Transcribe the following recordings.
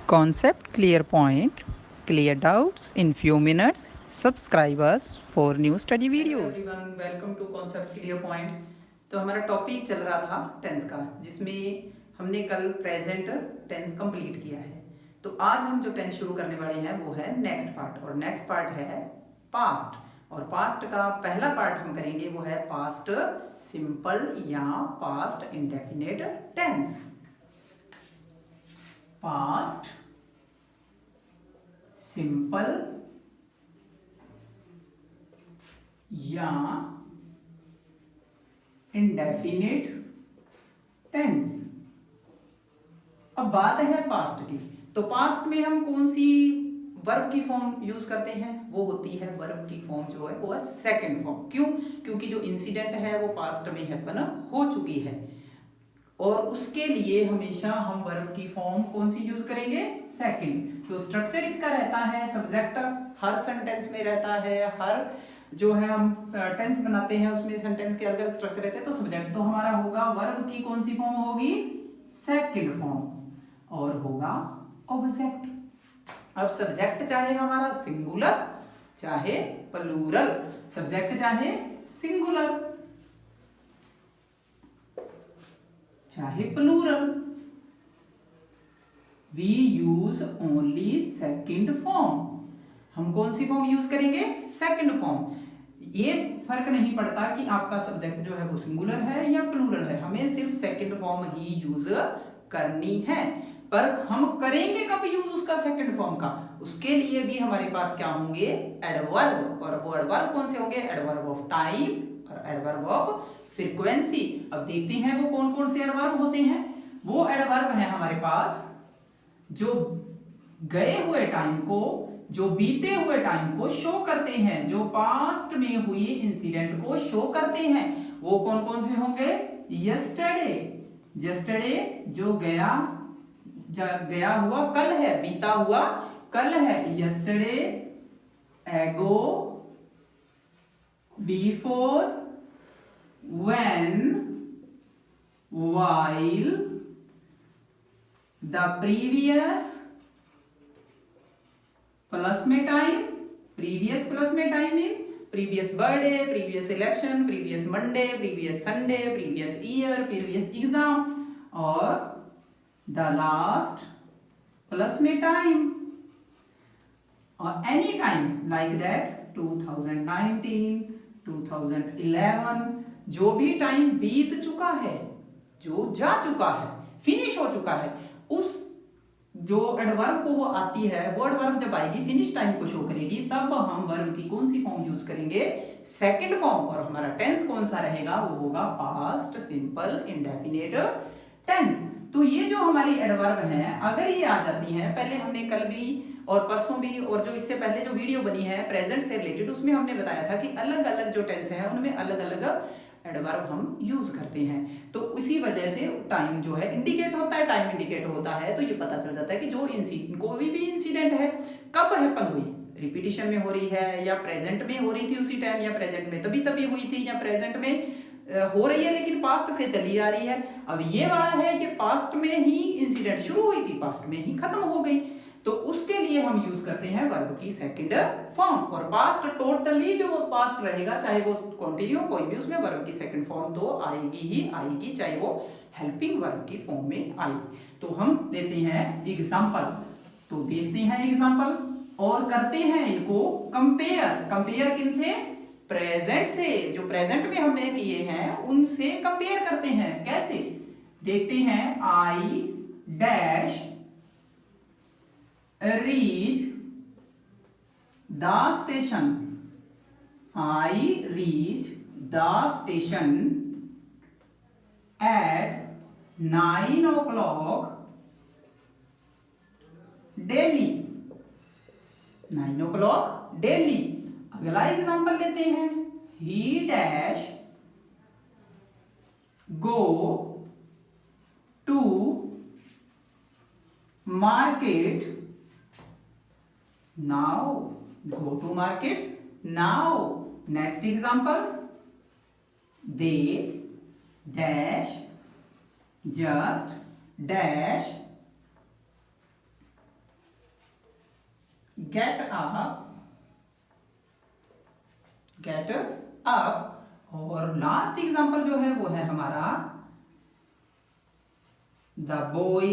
Concept clear point, clear doubts in few minutes. Subscribe us for new study hello videos. Everyone, welcome to concept clear point. तो हमारा topic चल रहा था tense का, जिसमें हमने कल प्रेजेंट टेंस कंप्लीट किया है। तो आज हम जो टेंस शुरू करने वाले हैं वो है नेक्स्ट पार्ट, और नेक्स्ट पार्ट है पास्ट। और पास्ट का पहला पार्ट हम करेंगे वो है पास्ट सिंपल या past indefinite tense. Past simple या इंडेफिनिट टेंस। अब बात है पास्ट की, तो पास्ट में हम कौन सी वर्ब की फॉर्म यूज करते हैं? वो होती है वर्ब की फॉर्म जो है वो है सेकंड फॉर्म। क्यों? क्योंकि जो इंसिडेंट है वो पास्ट में हैपन हो चुकी है, और उसके लिए हमेशा हम वर्ब की फॉर्म कौन सी यूज करेंगे? सेकंड। तो स्ट्रक्चर इसका रहता है, सब्जेक्ट हर सेंटेंस में रहता है, हर जो है हम टेंस बनाते हैं उसमें सेंटेंस के अलग अलग स्ट्रक्चर रहते हैं। तो सब्जेक्ट तो हमारा होगा, वर्ब की कौन सी फॉर्म होगी? Second form. और होगा ऑब्जेक्ट। अब सब्जेक्ट चाहे हमारा सिंगुलर चाहे प्लूरल, सब्जेक्ट चाहे सिंगुलर चाहे plural, we use only second form. हम कौन सी फॉर्म यूज करेंगे? Second form. ये फर्क नहीं पड़ता कि आपका सब्जेक्ट जो है वो सिंगुलर है या प्लूरल है, हमें सिर्फ सेकंड फॉर्म ही यूज करनी है। पर हम करेंगे कब यूज उसका सेकंड फॉर्म का? उसके लिए भी हमारे पास क्या होंगे? एडवर्ब। और वो एडवर्ब कौन से होंगे? एडवर्ब ऑफ टाइम और एडवर्ब ऑफ फ्रीक्वेंसी। अब देखते हैं वो कौन कौन से एडवर्ब होते हैं। वो एडवर्ब है हमारे पास जो गए हुए टाइम को, जो बीते हुए टाइम को शो करते हैं, जो पास्ट में हुई इंसिडेंट को शो करते हैं। वो कौन कौन से होंगे? यस्टरडे, यस्टरडे जो गया हुआ कल है, बीता हुआ कल है, यस्टरडे, एगो, before, when, while, the previous plus में टाइम, प्रीवियस प्लस में time in previous birthday, previous election, previous Monday, previous Sunday, previous year, previous exam, और द लास्ट प्लस में टाइम, और एनी टाइम लाइक दैट 2019, 2011, जो भी time बीत चुका है, जो जा चुका है, फिनिश हो चुका है, उस जो एडवर्ब को वो आती है, वो एडवर्ब जब आएगी फिनिश टाइम को शो करेगी, तब हम वर्ब की कौन सी फॉर्म यूज करेंगे? Second form. और हमारा टेंस कौन सा रहेगा? वो होगा पास्ट सिंपल इंडेफिनिट टेंस। तो ये जो हमारी एडवर्ब है, अगर ये आ जाती है, पहले हमने कल भी और परसों भी और जो इससे पहले जो वीडियो बनी है प्रेजेंट से रिलेटेड, उसमें हमने बताया था कि अलग अलग जो टेंस है उनमें अलग अलग एडवर्ब हम यूज करते हैं। तो इसी वजह से टाइम जो है इंडिकेट होता है, टाइम इंडिकेट होता है, तो ये पता चल जाता है कि जो कोई भी इंसिडेंट है कब हैपन हुई, रिपीटिशन में हो रही है या प्रेजेंट में हो रही थी उसी टाइम, या प्रेजेंट में तभी तभी हुई थी, या प्रेजेंट में हो रही है लेकिन पास्ट से चली आ रही है। अब ये वाला है कि पास्ट में ही इंसिडेंट शुरू हुई थी, पास्ट में ही खत्म हो गई, तो उसके लिए हम यूज करते हैं वर्ब की सेकंड फॉर्म। और पास्ट टोटली जो पास्ट रहेगा, चाहे वो कंटिन्यू कोई भी, उसमें वर्ब की सेकंड फॉर्म तो आएगी ही आएगी, चाहे वो हेल्पिंग वर्ब की फॉर्म में आई। तो हम देते हैं एग्जांपल, तो देखते हैं एग्जांपल और करते हैं इनको कंपेयर। कंपेयर किनसे? प्रेजेंट से। जो प्रेजेंट में हमने किए हैं उनसे कंपेयर करते हैं। कैसे? देखते हैं। I dash reach the station. I reach the station at 9 o'clock daily. 9 o'clock daily. अगला एग्जांपल लेते हैं। He dash go to market now. Go to market now. Next example. They dash just dash get up. और last example जो है वो है हमारा the boy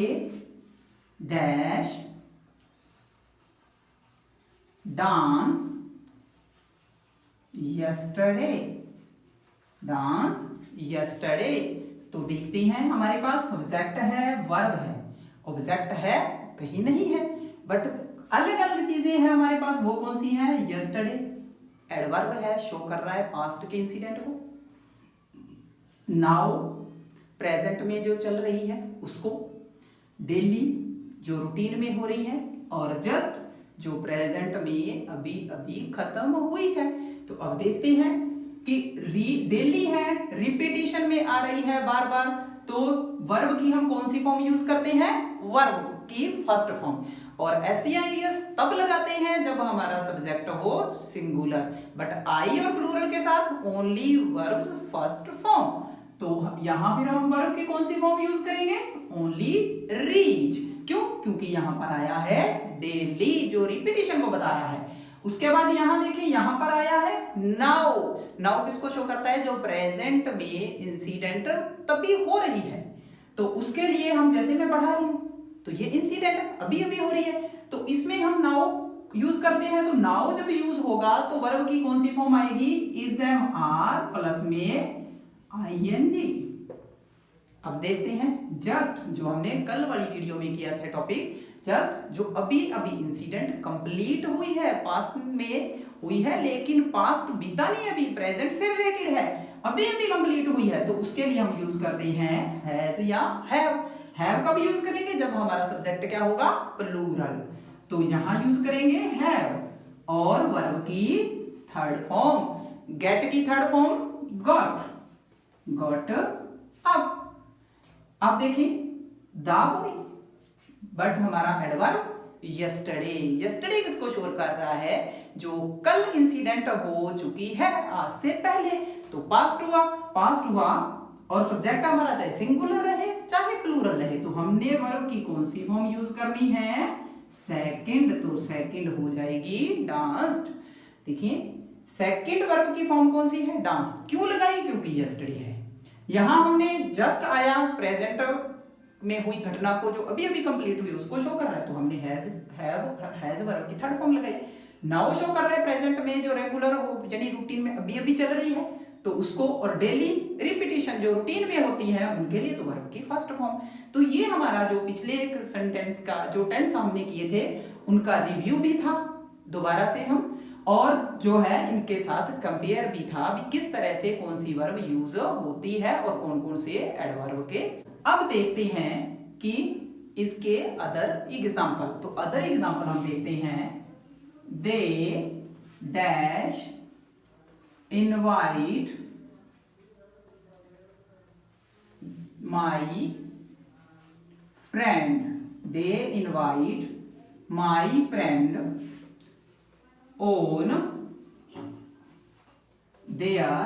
dash dance yesterday. तो देखते हैं हमारे पास ऑब्जेक्ट है, वर्ब है। ऑब्जेक्ट है कहीं नहीं है, बट अलग अलग चीजें हैं हमारे पास। वो कौन सी हैं? यस्टरडे एडवर्ब है, शो कर रहा है पास्ट के इंसिडेंट को। नाउ प्रेजेंट में जो चल रही है उसको। डेली जो रूटीन में हो रही है, और जस्ट जो प्रेजेंट में अभी अभी खत्म हुई है। तो अब देखते हैं कि डेली है, रिपीटिशन में आ रही है बार बार, तो वर्ब की हम कौन सी फॉर्म यूज करते हैं? वर्ब की फर्स्ट फॉर्म। और SEIS तब लगाते हैं जब हमारा सब्जेक्ट हो सिंगुलर, बट आई और प्लूरल के साथ ओनली वर्ब्स फर्स्ट फॉर्म। तो यहां फिर हम वर्ब की कौन सी फॉर्म यूज करेंगे? Only reach. क्यों? क्योंकि यहां पर आया है डेली, जो रिपीटिशन को बता रहा है। उसके बाद यहां देखिए, यहां पर आया है नाउ। नाउ किसको शो करता है? जो प्रेजेंट में इंसिडेंट तभी हो रही है। तो उसके लिए हम, जैसे मैं पढ़ा रही हूं, तो ये इंसिडेंट अभी अभी हो रही है, तो इसमें हम नाउ यूज करते हैं। तो नाउ जब यूज होगा तो वर्ब की कौन सी फॉर्म आएगी? इज एम आर प्लस में ING। अब देखते हैं जस्ट, जो हमने कल वाली वीडियो में किया था टॉपिक, जस्ट जो अभी अभी इंसिडेंट कंप्लीट हुई है, पास्ट में हुई है, लेकिन पास्ट बीता नहीं, अभी प्रेजेंट से रिलेटेड है, अभी अभी कंप्लीट हुई है, तो उसके लिए हम यूज करते हैं हैज या हैव। हैव कब यूज करेंगे? जब हमारा सब्जेक्ट क्या होगा? प्लूरल। तो यहां यूज करेंगे हैव। और वर्ब की थर्ड फॉर्म, गेट की थर्ड फॉर्म गॉट अप। आप देखिए द बॉय, बट हमारा एडवर्ब यस्टरडे किसको शोर कर रहा है? जो कल इंसिडेंट हो चुकी है आज से पहले। तो पास्ट हुआ और सब्जेक्ट हमारा चाहे सिंगुलर रहे चाहे प्लूरल रहे, तो हमने वर्ब की कौन सी फॉर्म यूज करनी है? सेकंड। तो सेकंड हो जाएगी डांस्ड। देखिए सेकंड वर्ब की फॉर्म कौन सी है? डांस। क्यों लगाई? क्योंकि यस्टरडे है। यहां हमने जस्ट आया, प्रेजेंट में हुई घटना को जो अभी अभी कंप्लीट हुई उसको शो कर रहा है, तो हमने हैज वर्ब की थर्ड फॉर्म लगाई। नाउ शो कर रहा है प्रेजेंट में जो रेगुलर हो, यानी रूटीन में अभी अभी चल रही है, तो उसको। और डेली रिपीटिशन जो रूटीन में होती है उनके लिए तो वर्ब की फर्स्ट फॉर्म। तो ये हमारा जो पिछले एक सेंटेंस का जो टेंस हमने किए थे उनका रिव्यू भी था दोबारा से हम, और जो है इनके साथ कंपेयर भी था भी किस तरह से कौन सी वर्ब यूज होती है और कौन कौन से एडवर्ब के। अब देखते हैं कि इसके अदर एग्जांपल। तो अदर एग्जांपल हम देखते हैं, they dash invite my friend. They invite my friend on their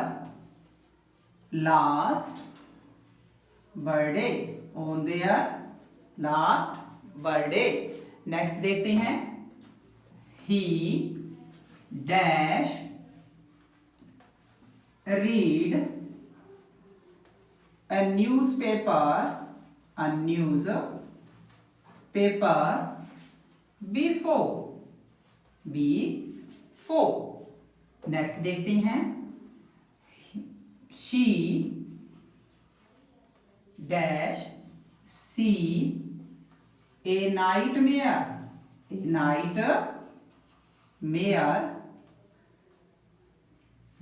last birthday। on their last birthday। Next देखते हैं, he dash read a newspaper before। Next देखते हैं, she dash see a nightmare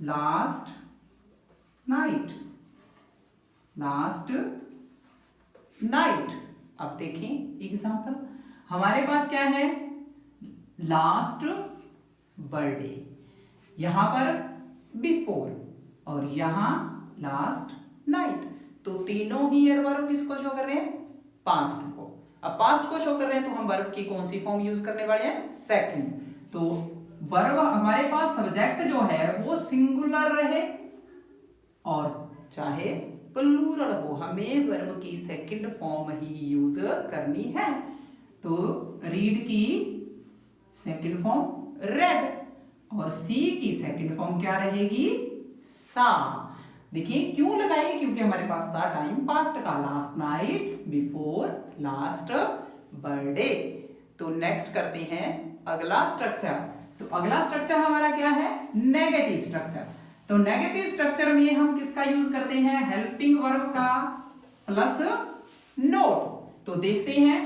last night। अब देखें example, हमारे पास क्या है? Last birthday, यहां पर बिफोर, और यहां लास्ट नाइट। तो तीनों ही एडवर्ब किसको शो कर रहे हैं? पास्ट को। अब पास्ट को शो कर रहे हैं तो हम वर्ब की कौन सी फॉर्म यूज करने वाले हैं? सेकंड। तो वर्ब हमारे पास सब्जेक्ट जो है वो सिंगुलर रहे और चाहे प्लूरल हो, हमें वर्ब की सेकंड फॉर्म ही यूज करनी है। तो रीड की सेकंड फॉर्म रेड, और सी की सेकंड फॉर्म क्या रहेगी, सा। देखिए क्यों लगाई, क्योंकि हमारे पास था टाइम पास्ट का, last night before last birthday. तो नेक्स्ट करते हैं अगला स्ट्रक्चर। तो अगला स्ट्रक्चर हमारा क्या है, नेगेटिव स्ट्रक्चर। तो नेगेटिव स्ट्रक्चर में हम किसका यूज करते हैं, हेल्पिंग वर्ब का प्लस नोट। तो देखते हैं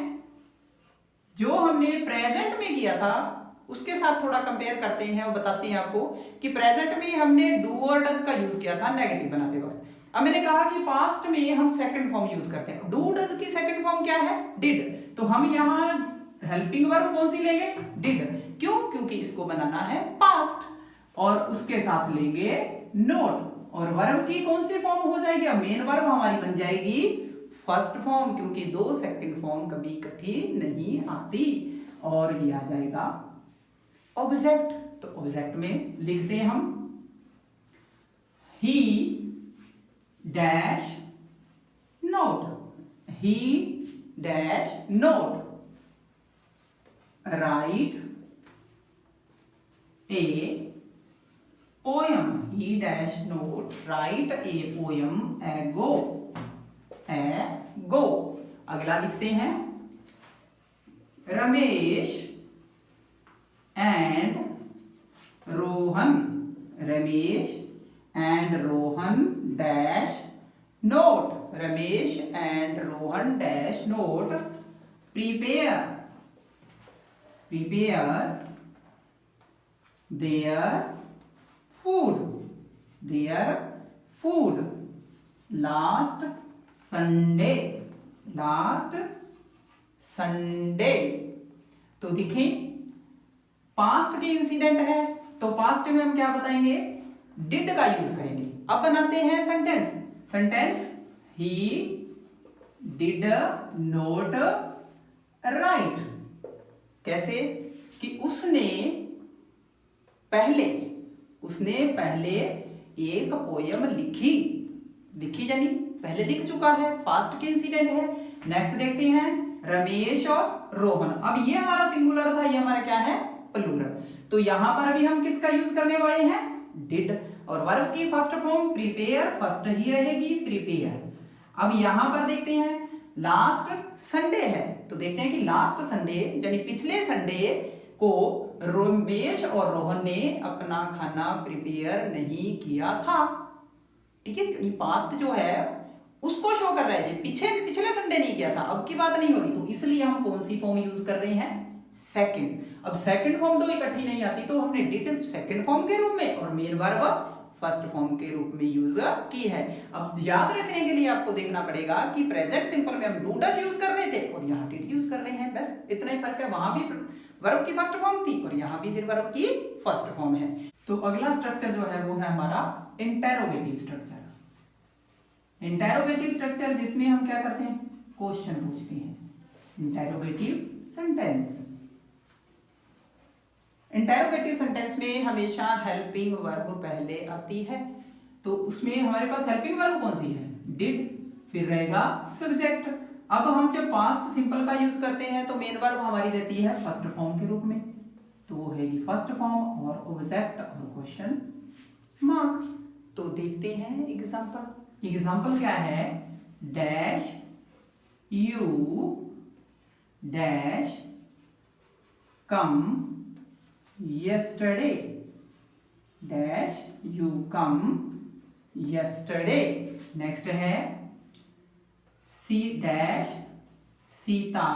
जो हमने प्रेजेंट में किया था उसके साथ थोड़ा कंपेयर करते हैं और बताते हैं आपको कि प्रेजेंट में हमने डू और डज का यूज किया था नेगेटिव बनाते वक्त। अब मैंने कहा कि पास्ट में हम सेकंड फॉर्म यूज करते हैं, डू डज की सेकंड फॉर्म क्या है, डिड। तो हम यहाँ हेल्पिंग वर्ब कौन सी लेंगे, डिड। क्यों, क्योंकि इसको बनाना है पास्ट, और उसके साथ लेंगे नोट। और वर्ब की कौन सी फॉर्म हो जाएगी, मेन वर्ब हमारी बन जाएगी फर्स्ट फॉर्म, क्योंकि दो सेकंड फॉर्म कभी इकट्ठी नहीं आती। और ये आ जाएगा ऑब्जेक्ट। तो ऑब्जेक्ट में लिखते हैं हम ही डैश नोट, ही डैश नोट राइट ए पोयम, ही डैश नोट राइट ए पोयम एगो, एगो। अगला लिखते हैं Ramesh and Rohan, Ramesh and Rohan dash note, Ramesh and Rohan dash note prepare, prepare their food, their food last Sunday, last Sunday. तो देखें पास्ट के इंसिडेंट है, तो पास्ट में हम क्या बताएंगे, डिड का यूज करेंगे। अब बनाते हैं sentence. Sentence he did note right. कैसे कि उसने पहले एक पोयम लिखी, लिखी यानी पहले लिख चुका है, पास्ट के इंसिडेंट है। नेक्स्ट देखते हैं रमेश और रोहन। अब ये हमारा सिंगुलर था, ये हमारा क्या है, प्लूरल। तो यहां पर भी हम किसका यूज करने वाले हैं, डिड। और वर्ब की फर्स्ट फॉर्म प्रिपेयर फर्स्ट ही रहेगी, प्रिपेयर। अब यहां पर देखते हैं लास्ट संडे है, तो देखते हैं कि लास्ट संडे यानी पिछले संडे को रमेश और रोहन ने अपना खाना प्रिपेयर नहीं किया था। ठीक है, यानी पास्ट जो है उसको शो कर रहा है, पिछले संडे नहीं किया था, अब की बात नहीं हो रही। तो इसलिए हम कौन सी फॉर्म यूज कर रहे हैं, सेकंड। अब सेकंड फॉर्म दो इकट्ठी नहीं आती, तो हमने डिड सेकंड फॉर्म के रूप में और मेन वर्ब फर्स्ट फॉर्म के रूप में यूज की है। अब याद रखने के लिए आपको देखना पड़ेगा कि प्रेजेंट सिंपल में हम डू डज यूज कर रहे थे और यहाँ डिड यूज कर रहे हैं, बस इतना ही फर्क है। वहां भी वर्ब की फर्स्ट फॉर्म थी और यहाँ भी फिर वर्ब की फर्स्ट फॉर्म है। तो अगला स्ट्रक्चर जो है वो है हमारा इंटेरोगेटिव स्ट्रक्चर। इंटेरोगेटिव स्ट्रक्चर जिसमें हम क्या करते हैं, क्वेश्चन पूछते हैं। इंटेरोगेटिव सेंटेंस, इंटेरोगेटिव सेंटेंस में हमेशा हेल्पिंग वर्ब पहले आती है। तो उसमें हमारे पास हेल्पिंग वर्ब कौन सी है, डिड, फिर रहेगा सब्जेक्ट। अब हम जब पास्ट सिंपल का यूज करते हैं तो मेन वर्ब हमारी रहती है फर्स्ट फॉर्म के रूप में, तो वो है फर्स्ट फॉर्म और ऑब्जेक्ट और क्वेश्चन मार्क। तो देखते हैं एग्जांपल। एग्जांपल क्या है, dash you dash come yesterday, dash you come yesterday। Next है C dash Sita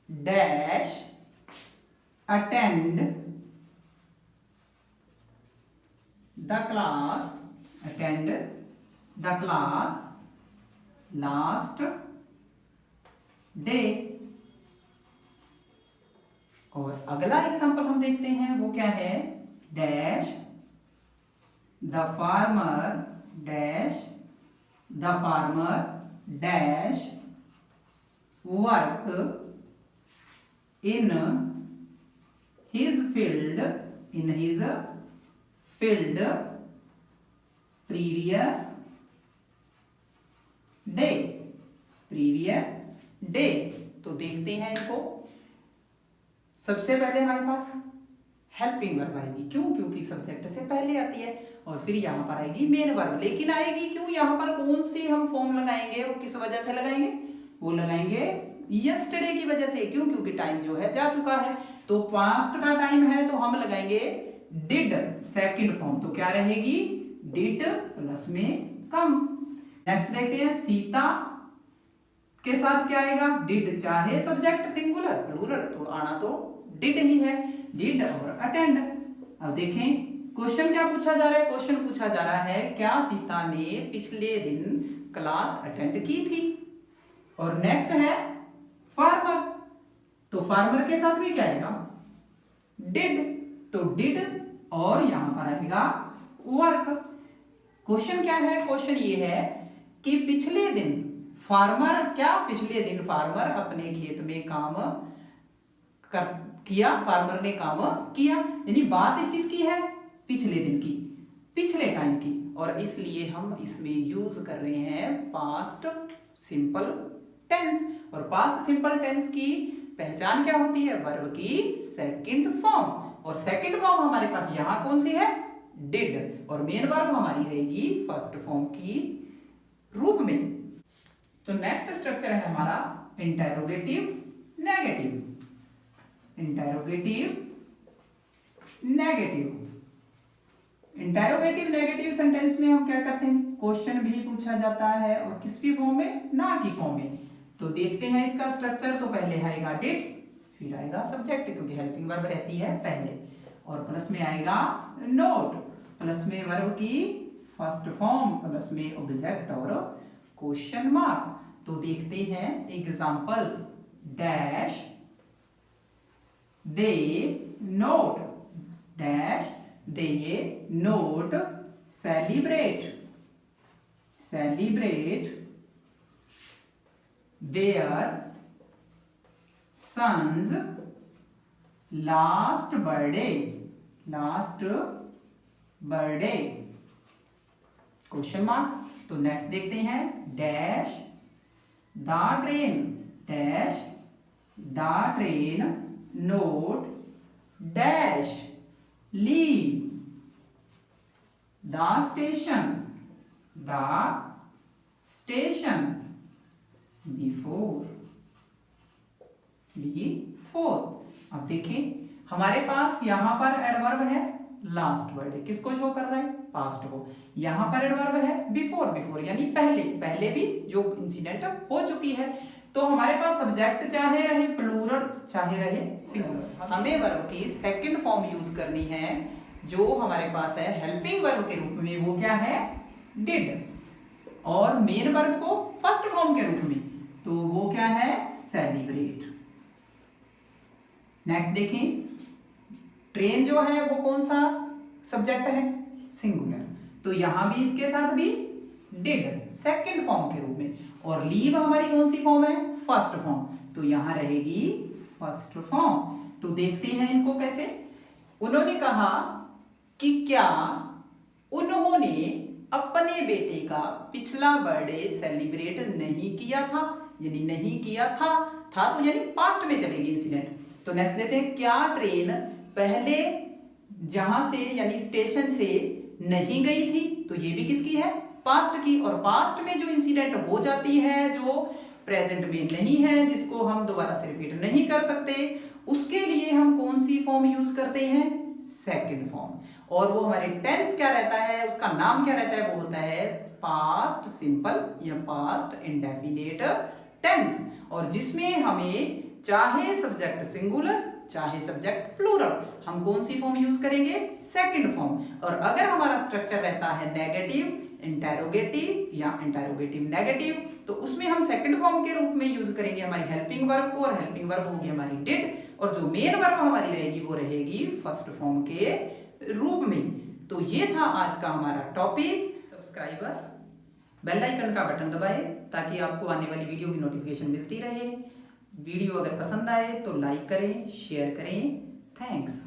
dash attend the class, attend the class last day। और अगला एग्जांपल हम देखते हैं वो क्या है, dash the farmer dash the farmer dash work in his field, in his field previous day, previous day. तो देखते हैं इनको। सबसे पहले हमारे पास हेल्पिंग वर्ब आएगी। क्यों? क्योंकि सब्जेक्ट से पहले आती है। और फिर यहाँ पर आएगी मेन वर्ब। लेकिन आएगी क्यों? यहाँ पर कौन सी हम फॉर्म लगाएंगे, वो किस वजह से लगाएंगे? वो लगाएंगे यस्टरडे की वजह से। क्यों? क्योंकि टाइम जो है जा चुका है, तो पास्ट का टाइम है, तो हम लगाएंगे डिड, सेकंड फॉर्म। तो क्या रहेगी? डिड प्लस में कम। नेक्स्ट देखते हैं सीता के साथ क्या आएगा? डिड, चाहे सब्जेक्ट सिंगुलर प्लूरल तो आना तो डिड ही है, डिड और अटेंड। अब देखें क्वेश्चन क्या पूछा जा रहा है। क्वेश्चन पूछा जा रहा है क्या सीता ने पिछले दिन क्लास अटेंड की थी। और नेक्स्ट है फार्मर, तो फार्मर के साथ भी क्या आएगा? डिड, तो डिड और यहां पर आएगा वर्क। क्वेश्चन क्या है? क्वेश्चन ये है कि पिछले दिन फार्मर, क्या पिछले दिन फार्मर अपने खेत में काम किया, फार्मर ने काम किया, यानी बात किसकी है? पिछले दिन की, पिछले टाइम की। और इसलिए हम इसमें यूज कर रहे हैं पास्ट सिंपल टेंस। और पास्ट सिंपल टेंस की पहचान क्या होती है? वर्ब की सेकंड फॉर्म। और सेकंड फॉर्म हमारे पास यहां कौन सी है? डिड। और मेन वर्ब हमारी रहेगी फर्स्ट फॉर्म की रूप में। तो नेक्स्ट स्ट्रक्चर है हमारा interrogative negative. Interrogative negative, interrogative negative sentence में हम क्या करते हैं? क्वेश्चन भी पूछा जाता है और किस भी फॉर्म में? ना की फॉर्म में। तो देखते हैं इसका स्ट्रक्चर। तो पहले आएगा डिड, फिर आएगा सब्जेक्ट क्योंकि हेल्पिंग वर्ब रहती है पहले, और प्लस में आएगा नोट, प्लस में वर्ब की फर्स्ट फॉर्म, प्लस में ऑब्जेक्ट और क्वेश्चन मार्क। तो देखते हैं examples. Dash they note, dash they note celebrate, celebrate their son's last birthday, last birthday, question mark. तो नेक्स्ट देखते हैं dash the train, dash the train note dash leave the station, the station before. अब देखें हमारे पास यहां पर adverb है last word, किसको शो कर रहा है? पास्ट को। यहां पर एडवर्ब है बिफोर, बिफोर यानी पहले, पहले भी जो इंसिडेंट हो चुकी है। तो हमारे पास सब्जेक्ट चाहे रहे प्लूरल चाहे रहे सिंगुलर, हमें वर्ब की सेकंड फॉर्म यूज करनी है जो हमारे पास है हेल्पिंग वर्ब के रूप में। वो क्या है? डिड। और मेन वर्ब को फर्स्ट फॉर्म के रूप में, तो वो क्या है? सेलिब्रेट। नेक्स्ट देखें ट्रेन जो है वो कौन सा सब्जेक्ट है? सिंगुलर, तो यहां भी इसके साथ भी डिड सेकंड फॉर्म के रूप में। और लीव हमारी कौन सी फॉर्म है? फर्स्ट फॉर्म, तो यहां रहेगी फर्स्ट फॉर्म। तो देखते हैं इनको कैसे। उन्होंने कहा कि क्या उन्होंने अपने बेटे का पिछला बर्थडे सेलिब्रेट नहीं किया था, यानी नहीं किया था तो यानी पास्ट में चलेगी इंसिडेंट। तो नेक्स्ट देते हैं क्या ट्रेन पहले जहां से यानी स्टेशन से नहीं गई थी, तो ये भी किसकी है? पास्ट की। और पास्ट में जो इंसिडेंट हो जाती है जो प्रेजेंट में नहीं है, जिसको हम दोबारा से रिपीट नहीं कर सकते, उसके लिए हम कौन सी फॉर्म यूज करते हैं? Second form. और वो हमारे टेंस क्या रहता है? उसका नाम क्या रहता है? वो होता है पास्ट सिंपल या पास्ट इंडेफिनिट टेंस। और जिसमें हमें चाहे सब्जेक्ट सिंगुलर चाहे सब्जेक्ट प्लूरल, हम कौन सी फॉर्म यूज करेंगे? Second form. और अगर हमारा स्ट्रक्चर रहता है नेगेटिव इंटेरोगेटिव या इंटेरोगेटिव नेगेटिव, तो उसमें हम सेकंड फॉर्म के रूप में यूज करेंगे हमारी हेल्पिंग वर्ब को, और हेल्पिंग वर्ब होगी हमारी डिड, और जो मेन वर्ब हमारी रहेगी वो रहेगी फर्स्ट फॉर्म के रूप में। तो ये था आज का हमारा टॉपिक। सब्सक्राइबर्स बेल आइकन का बटन दबाएं ताकि आपको आने वाली वीडियो की नोटिफिकेशन मिलती रहे। वीडियो अगर पसंद आए तो लाइक करें, शेयर करें। थैंक्स।